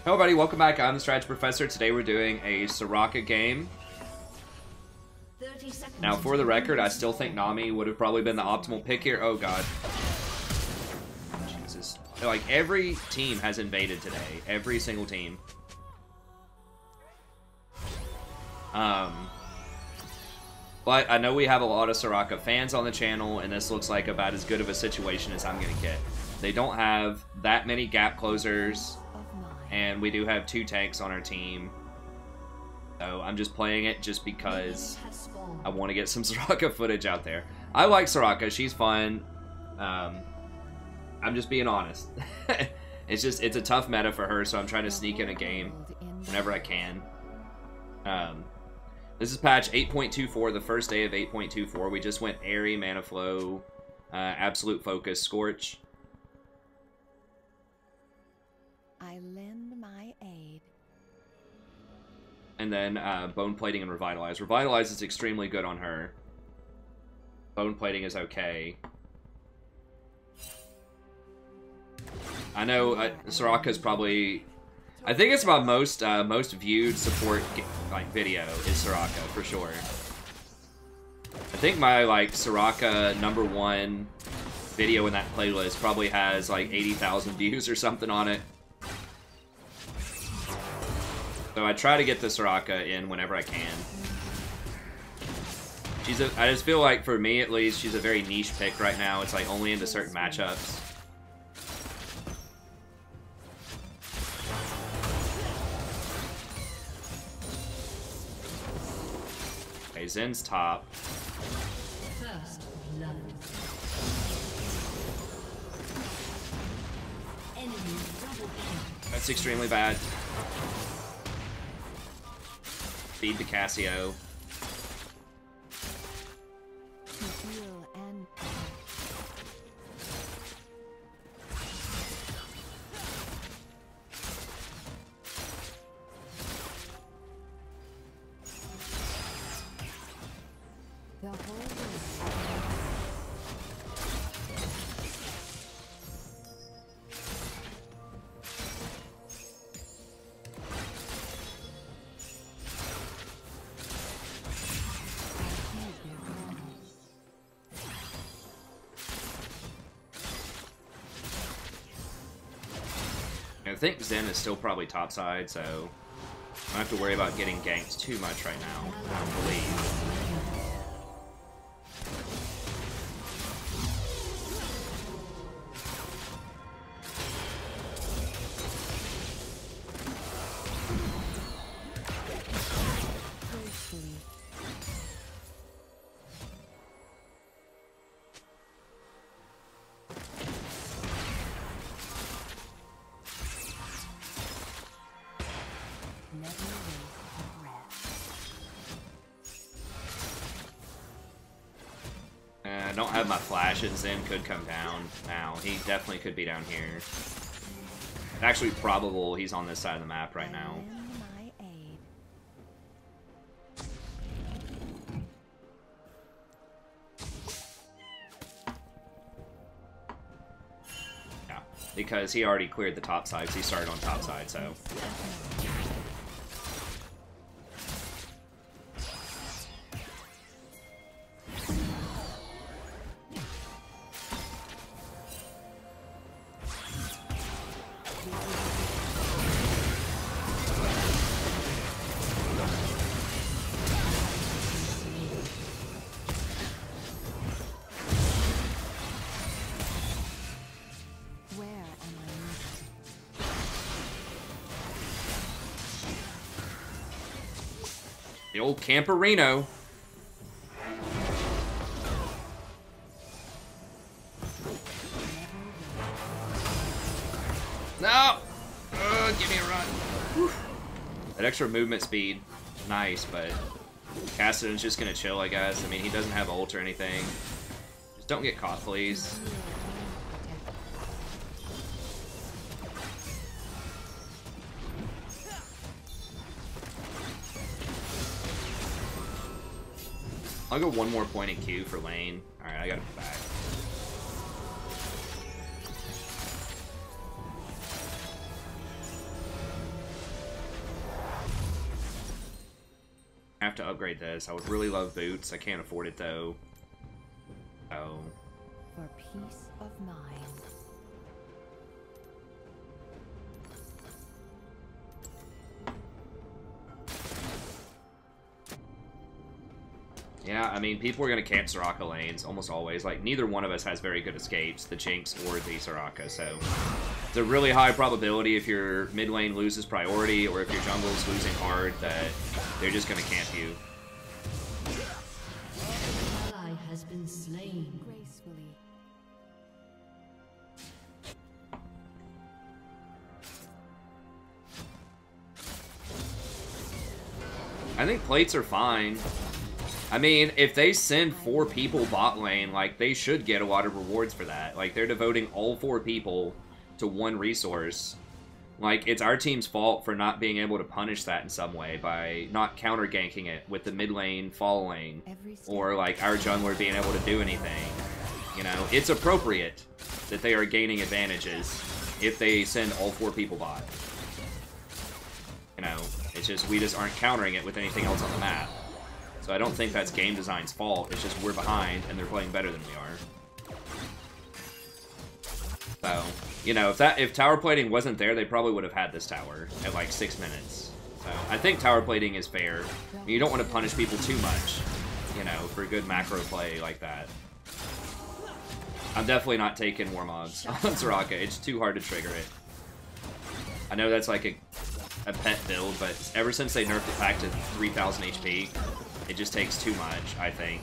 Hello everybody, welcome back. I'm the Strategy Professor. Today we're doing a Soraka game. Now for the record, I still think Nami would have probably been the optimal pick here. Oh god. Jesus. Like, every team has invaded today. Every single team. But I know we have a lot of Soraka fans on the channel, and this looks like about as good of a situation as I'm going to get. They don't have that many gap closers, and we do have 2 tanks on our team. So I'm just playing it just because I want to get some Soraka footage out there. I like Soraka, she's fun. I'm just being honest. It's a tough meta for her, so I'm trying to sneak in a game whenever I can. This is patch 8.24, the first day of 8.24. We just went Aery, Manaflow, Absolute Focus, Scorch. I lend my aid. And then Bone Plating and Revitalize. Revitalize is extremely good on her. Bone Plating is okay. I know Soraka is probably... I think it's my most viewed support video is Soraka for sure. I think my Soraka #1 video in that playlist probably has like 80,000 views or something on it. So I try to get the Soraka in whenever I can. I just feel like for me at least she's a very niche pick right now. It's like only into certain matchups. Okay, Zen's top. First blood. Enemy double kill. That's extremely bad. Feed the Cassio. Heal and the whole I think Zen is still probably topside, so I don't have to worry about getting ganked too much right now, I don't believe. gracefully. Never waste a breath. I don't have my flash, and Zen could come down now. He definitely could be down here. Actually probable he's on this side of the map right now. I lend my aid. Yeah, because he already cleared the top side, so he started on top side, so... Where am I needed? The old Camperino. No! Give me a run. Whew. That extra movement speed, nice, but Cassidon's just gonna chill, I guess. I mean, he doesn't have ult or anything. Just don't get caught, please. I'll go one more point in Q for lane. Alright, I got him back. I have to upgrade this. I would really love boots. I can't afford it though. Oh. For peace of mind. Yeah, I mean, people are going to camp Soraka lanes almost always. Like, neither one of us has very good escapes, the Jinx or the Soraka, so it's a really high probability if your mid lane loses priority or if your jungle's losing hard that they're just going to camp you. Ally has been slain. Gracefully. I think plates are fine. I mean, if they send 4 people bot lane, like, they should get a lot of rewards for that. Like, they're devoting all 4 people to one resource. Like, it's our team's fault for not being able to punish that in some way by not counter-ganking it with the mid lane following, or, like, our jungler being able to do anything. You know, it's appropriate that they are gaining advantages if they send all 4 people bot. You know, it's just, we just aren't countering it with anything else on the map. So I don't think that's game design's fault. It's just we're behind and they're playing better than we are. So, you know, if tower plating wasn't there, they probably would have had this tower at like 6 minutes. So I think tower plating is fair. You don't want to punish people too much, you know, for good macro play like that. I'm definitely not taking Warmogs on Soraka. It's too hard to trigger it. I know that's like a pet build, but ever since they nerfed it back to 3000 HP, it just takes too much, I think.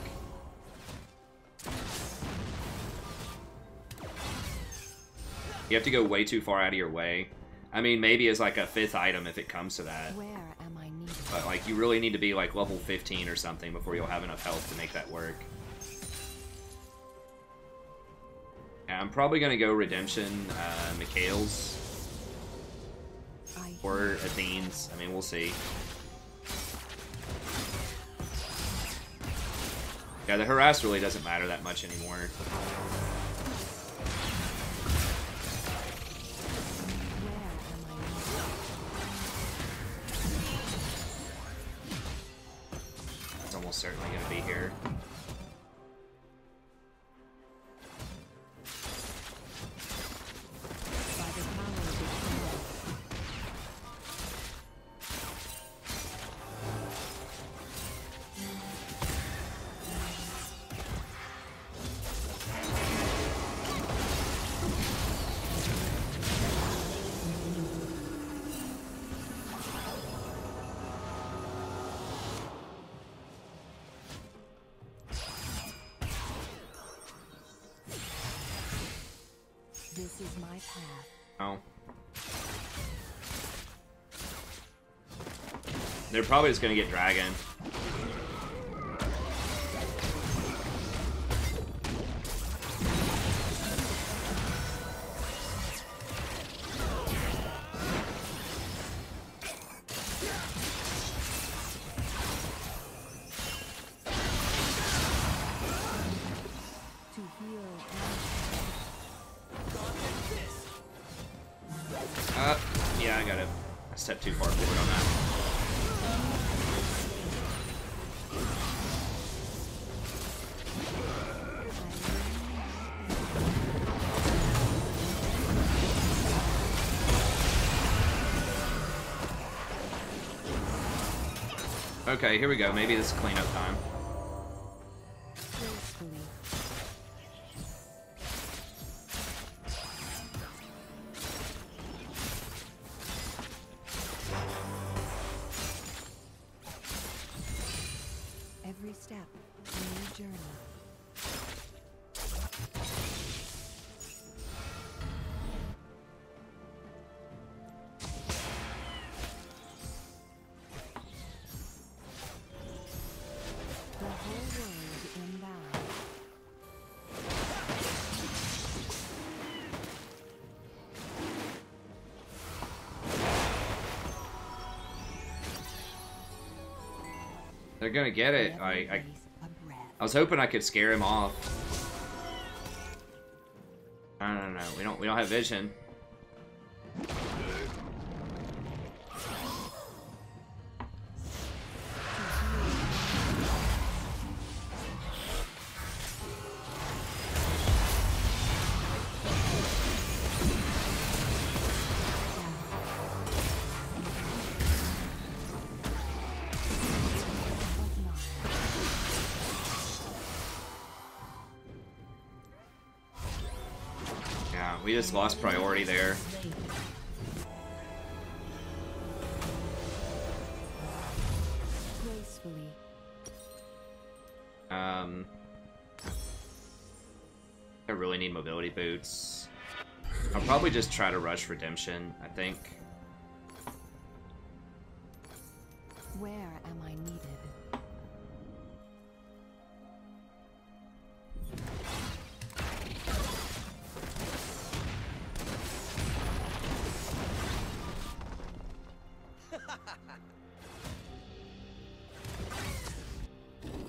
You have to go way too far out of your way. I mean, maybe as like a 5th item if it comes to that. Where am I needed? But like, you really need to be like level 15 or something before you'll have enough health to make that work. Yeah, I'm probably gonna go Redemption, Mikhail's, or Athene's. I mean, we'll see. Yeah, the harass really doesn't matter that much anymore. It's almost certainly going to be here. This is my path. Oh. They're probably just gonna get Dragon. To heal Yeah, I got it. I stepped too far forward on that. Okay, here we go. Maybe this is cleanup time. gracefully. Every step, a new journey. The whole world inbound. They're gonna get it. Every I breath a breath. was hoping I could scare him off. I don't know. We don't have vision. To heal We just lost priority there. Gracefully. I really need mobility boots. I'll probably just try to rush redemption, I think. Where am I needed?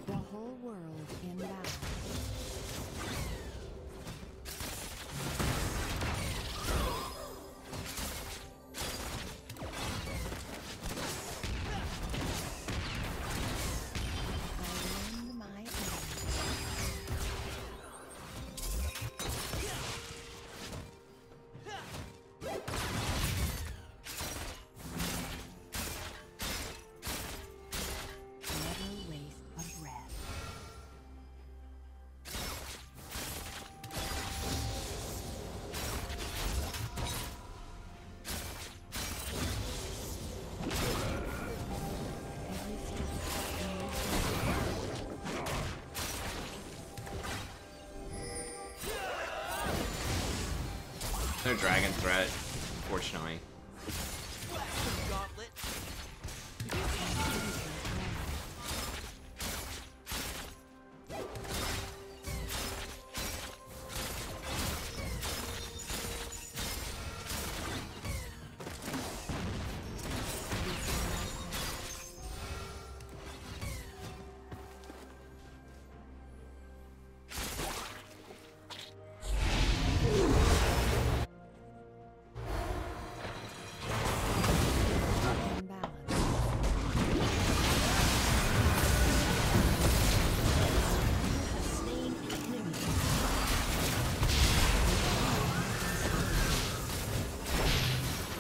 The whole world inbound. I lend my aid. Never waste a breath. Every step No dragon threat, fortunately.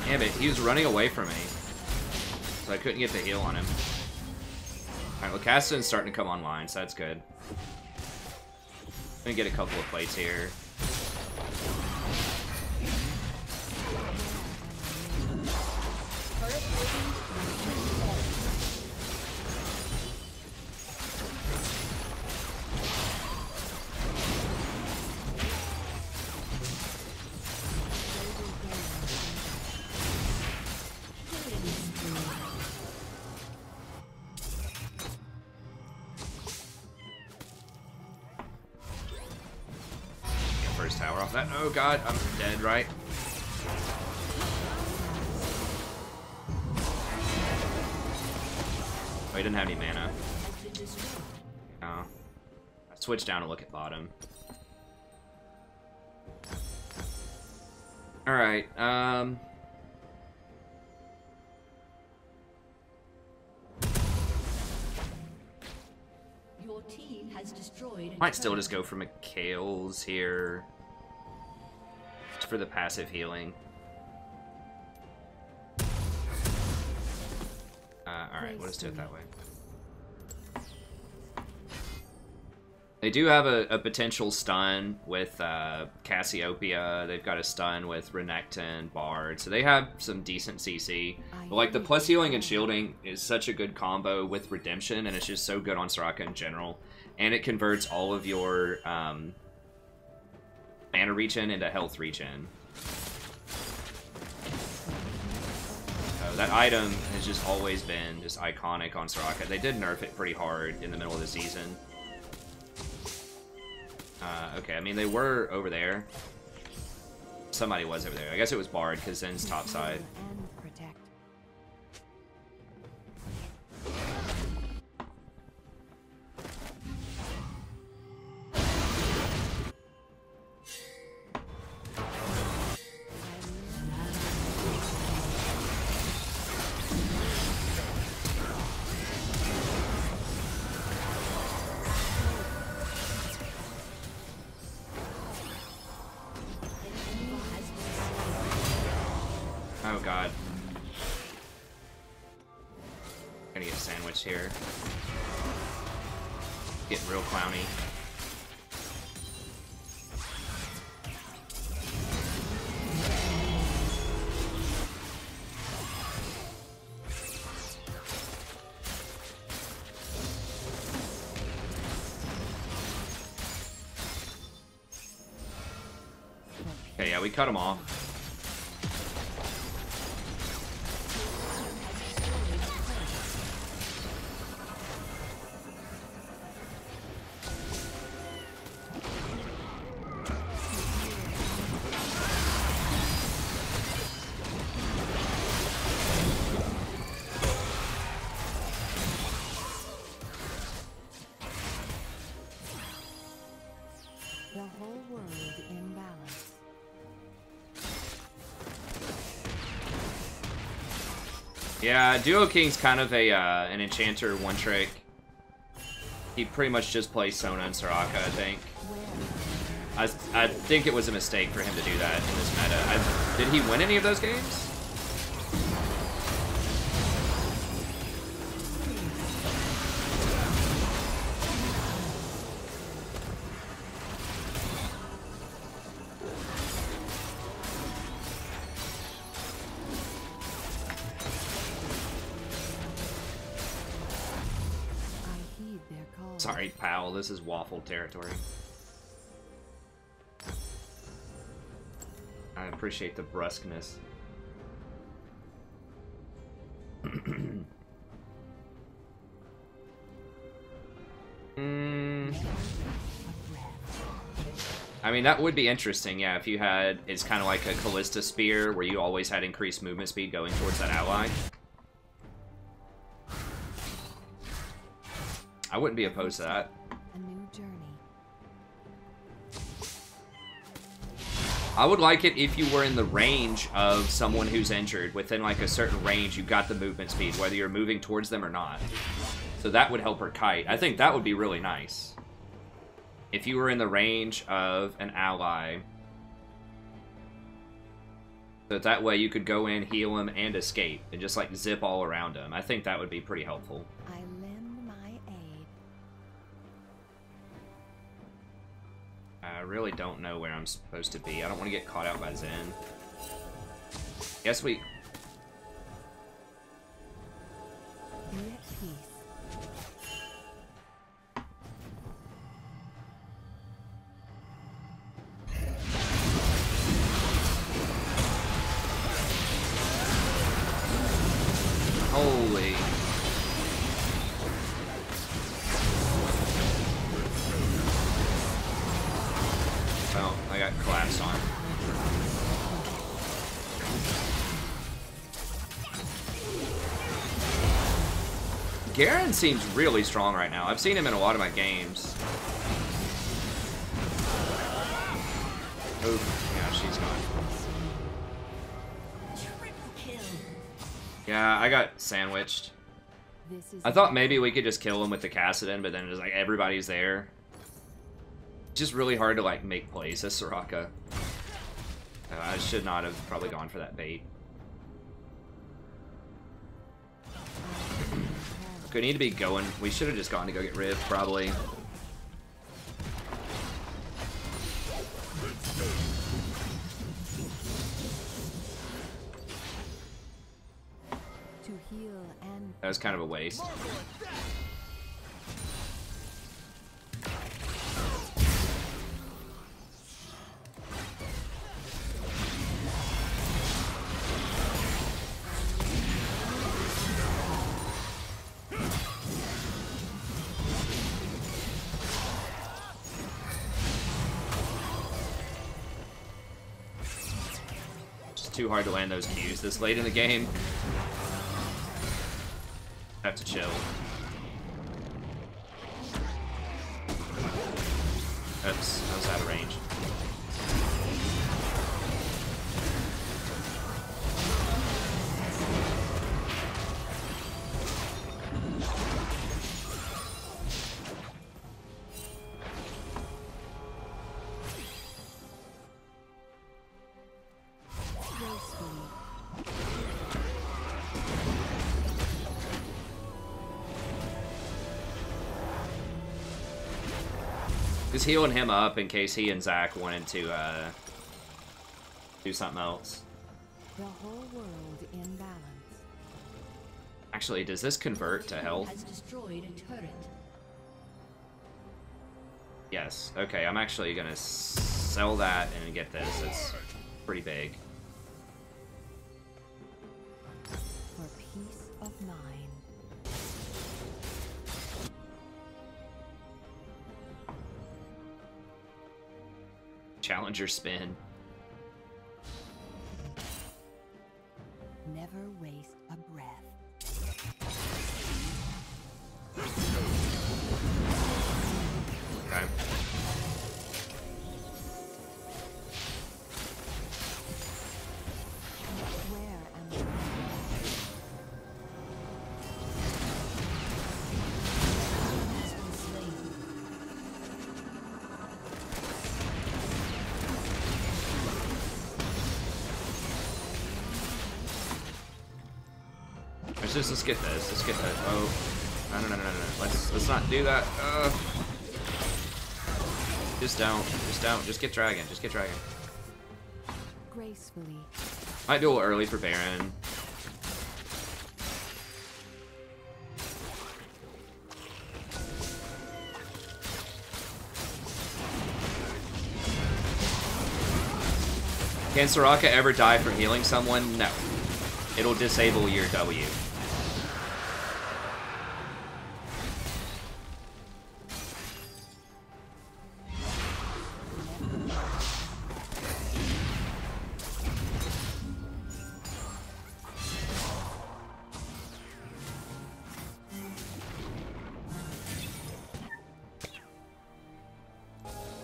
Damn it, he was running away from me. So I couldn't get the heal on him. Alright, well, Caston's starting to come online, so that's good. I'm gonna get a couple of plates here. First tower off that. Oh god, I'm dead, right? Oh, he didn't have any mana. Oh. I switched down to look at bottom. Alright, Your team has destroyed. might still just go for Mikhail's here. Just for the passive healing. Alright, we'll just do it that way. They do have a potential stun with Cassiopeia. They've got a stun with Renekton, Bard. So they have some decent CC. But like the plus healing and shielding is such a good combo with Redemption, and it's just so good on Soraka in general. And it converts all of your mana regen into health regen. So that item has just always been just iconic on Soraka. They did nerf it pretty hard in the middle of the season. Okay, I mean, they were over there. Somebody was over there. I guess it was Bard, because Zen's topside. And protect. Oh god. Gonna get sandwiched here. Getting real clowny. Yeah, we cut him off. The whole world in balance. Yeah, Duo King's kind of a an enchanter one trick. He pretty much just plays Sona and Soraka, I think. I think it was a mistake for him to do that in this meta. Did he win any of those games? I heed their call. Sorry, pal, this is waffle territory. I appreciate the brusqueness. I mean, that would be interesting, yeah, if you had... It's kind of like a Callista Spear, where you always had increased movement speed going towards that ally. I wouldn't be opposed to that. A new journey. I would like it if you were in the range of someone who's injured. Within, like, a certain range, you got the movement speed, whether you're moving towards them or not. So that would help her kite. I think that would be really nice. If you were in the range of an ally. So that way you could go in, heal him, and escape. And just, like, zip all around him. I think that would be pretty helpful. I lend my aid. I really don't know where I'm supposed to be. I don't want to get caught out by Zen. Guess we... Be at peace. Holy... Well, I got collapsed on. Garen seems really strong right now. I've seen him in a lot of my games. Oof, yeah, she's gone. Triple kill. Yeah, I got sandwiched. This is I thought maybe we could just kill him with the Kassadin, but then it's like everybody's there. It's just really hard to, like, make plays as Soraka. I should not have probably gone for that bait. We need to be going. We should have just gone to go get Riv, probably. to heal and That was kind of a waste. Too hard to land those Qs this late in the game. Have to chill. Oops, I was out of range. Just healing him up in case he and Zach wanted to do something else. the whole world in balance. Actually, does this convert to health? Has destroyed a turret. Yes. Okay, I'm actually gonna sell that and get this. It's pretty big. For peace of mind. Challenger spin. Never waste a breath. Okay. Where am I? Has been slain. Let's get this. Let's get that. Oh, no. Let's not do that. Just don't. Just get dragon. Just get dragon. Gracefully. Might do it early for Baron. Can Soraka ever die from healing someone? No. It'll disable your W.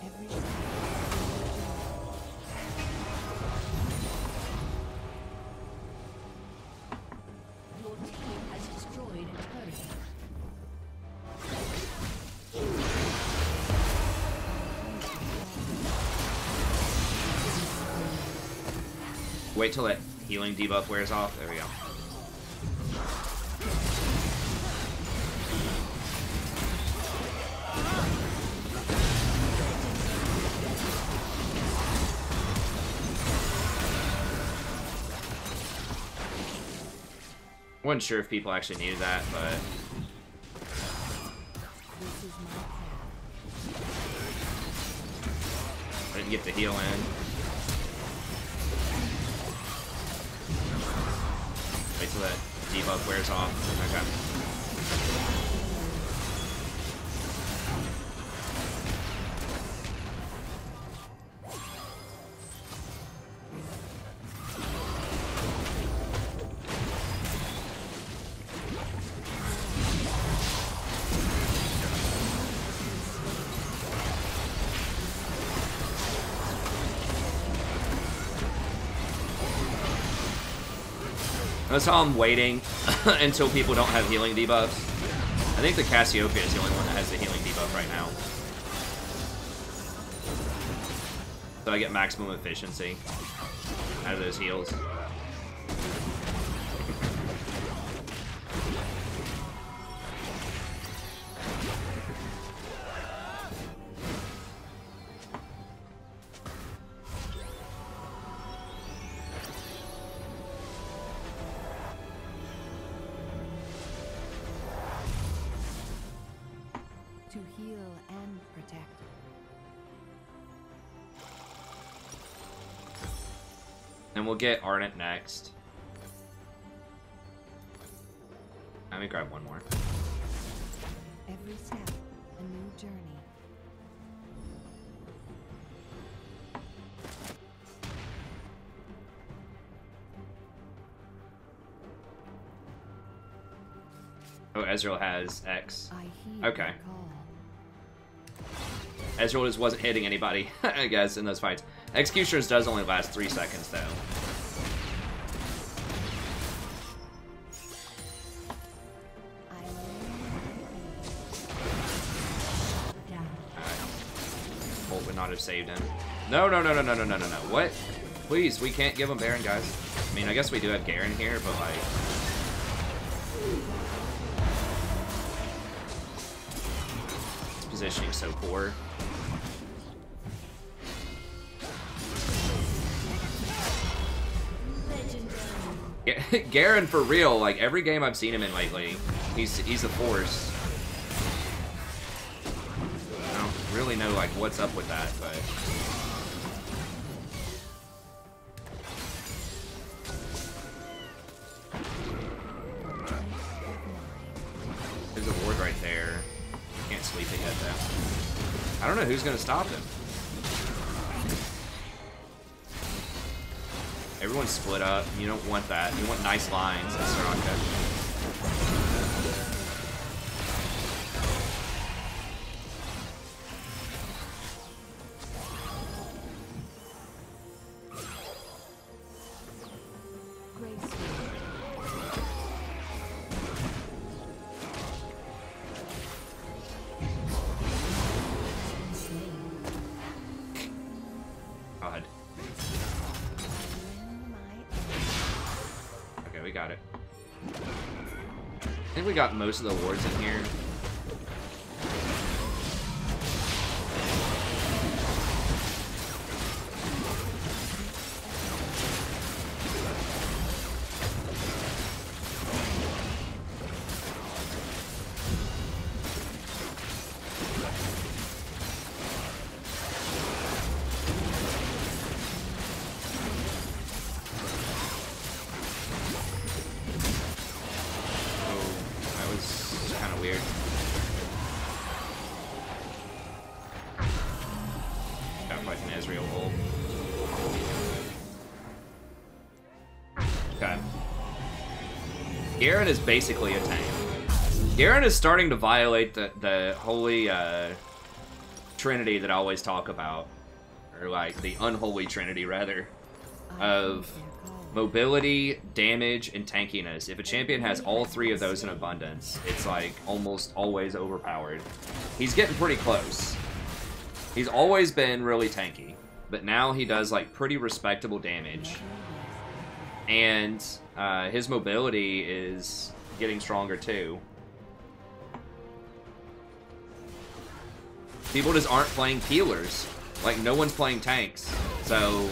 Every Your team has destroyed a turret. Wait till that healing debuff wears off. There we go. Wasn't sure if people actually needed that, but This is my path. I didn't get the heal in. Wait till that debuff wears off. Okay. That's how I'm waiting until people don't have healing debuffs. I think the Cassiopeia is the only one that has the healing debuff right now. So I get maximum efficiency out of those heals. To heal and protect. And we'll get Ardent next. Let me grab one more. Every step, a new journey. Oh, Ezreal has X. I heed Okay. the call. Ezreal just wasn't hitting anybody, I guess, in those fights. Executioners does only last 3 seconds, though. I Down. Alright. Bolt would not have saved him. No. What? Please, we can't give him Baron, guys. I mean, I guess we do have Garen here, but, like... His positioning is so poor. Garen, for real, like, every game I've seen him in lately, he's a force. I don't really know, like, what's up with that, but... I don't know who's gonna stop him. Everyone's split up. You don't want that. You want nice lines at Soraka. God. Okay, we got it. I think we got most of the wards in here. Garen is basically a tank. Garen is starting to violate the holy trinity that I always talk about. Or like the unholy trinity, rather. Of mobility, damage, and tankiness. If a champion has all three of those in abundance, it's like almost always overpowered. He's getting pretty close. He's always been really tanky. But now he does like pretty respectable damage. And his mobility is getting stronger too. People just aren't playing healers. Like, no one's playing tanks. So,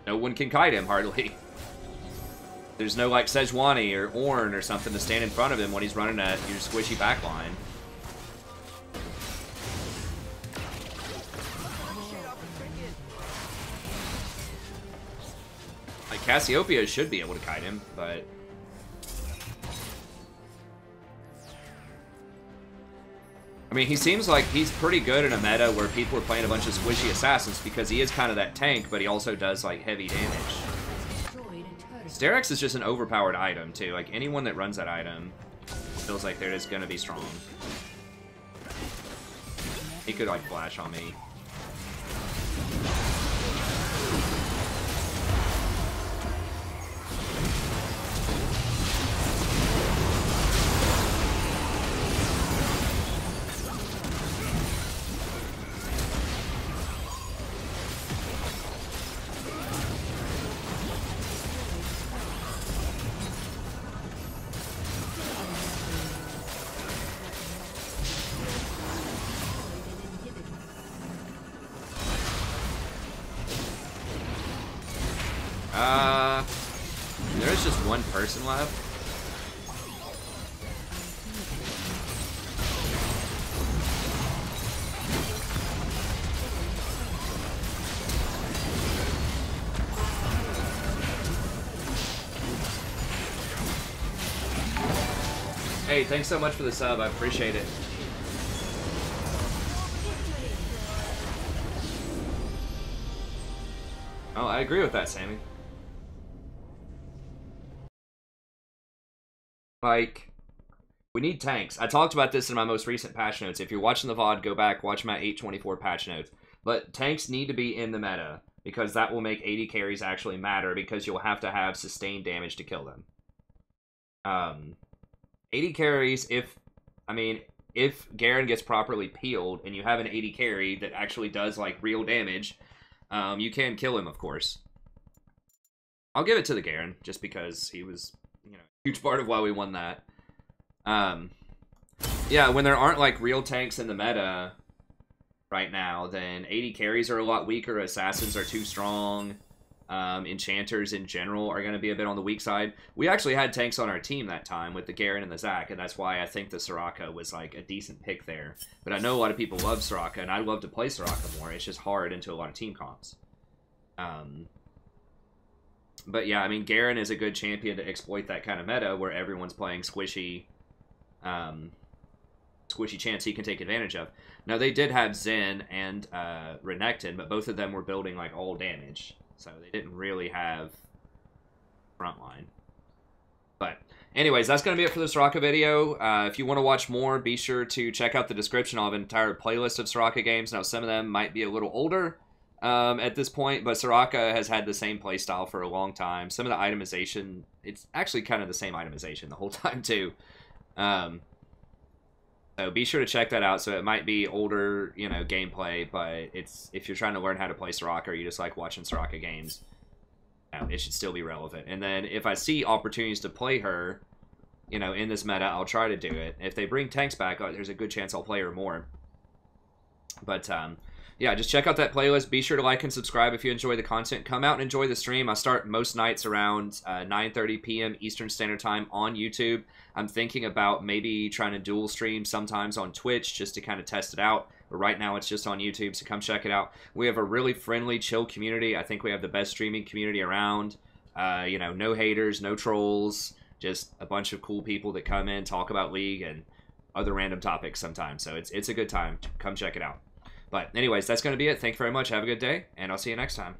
no one can kite him, hardly. There's no, like, Sejuani or Ornn or something to stand in front of him when he's running at your squishy backline. Like, Cassiopeia should be able to kite him, but... I mean, he seems like he's pretty good in a meta where people are playing a bunch of squishy assassins because he is kind of that tank, but he also does, like, heavy damage. Sterak's is just an overpowered item, too. Like, anyone that runs that item feels like they're just gonna be strong. He could, like, flash on me. There's just one person left. Hey, thanks so much for the sub. I appreciate it. Oh, I agree with that, Sammy. Like, we need tanks. I talked about this in my most recent patch notes. If you're watching the VOD, go back, watch my 824 patch notes. But tanks need to be in the meta, because that will make AD carries actually matter, because you'll have to have sustained damage to kill them. AD carries, if Garen gets properly peeled, and you have an AD carry that actually does, like, real damage, you can kill him, of course. I'll give it to the Garen, just because he was... huge part of why we won that. Yeah, when there aren't, like, real tanks in the meta right now, then AD carries are a lot weaker, assassins are too strong, enchanters in general are going to be a bit on the weak side. We actually had tanks on our team that time with the Garen and the Zac, and that's why I think the Soraka was, like, a decent pick there. But I know a lot of people love Soraka, and I'd love to play Soraka more. It's just hard into a lot of team comps. But yeah, I mean, Garen is a good champion to exploit that kind of meta where everyone's playing squishy squishy chance he can take advantage of. Now, they did have Zen and Renekton, but both of them were building, like, all damage. So they didn't really have frontline. But anyways, that's going to be it for the Soraka video. If you want to watch more, be sure to check out the description. I'll have an entire playlist of Soraka games. Now, some of them might be a little older at this point, but Soraka has had the same playstyle for a long time. Some of the itemization, it's actually kind of the same itemization the whole time, too. So be sure to check that out. So it might be older, you know, gameplay, but it's if you're trying to learn how to play Soraka or you just like watching Soraka games, it should still be relevant. And then if I see opportunities to play her, you know, in this meta, I'll try to do it. If they bring tanks back, there's a good chance I'll play her more. But, yeah, just check out that playlist. Be sure to like and subscribe if you enjoy the content. Come out and enjoy the stream. I start most nights around 9:30 p.m. Eastern Standard Time on YouTube. I'm thinking about maybe trying to dual stream sometimes on Twitch just to kind of test it out. But right now it's just on YouTube, so come check it out. We have a really friendly, chill community. I think we have the best streaming community around. You know, no haters, no trolls, just a bunch of cool people that come in, talk about League and other random topics sometimes. So it's a good time. Come check it out. But anyways, that's going to be it. Thank you very much. Have a good day, and I'll see you next time.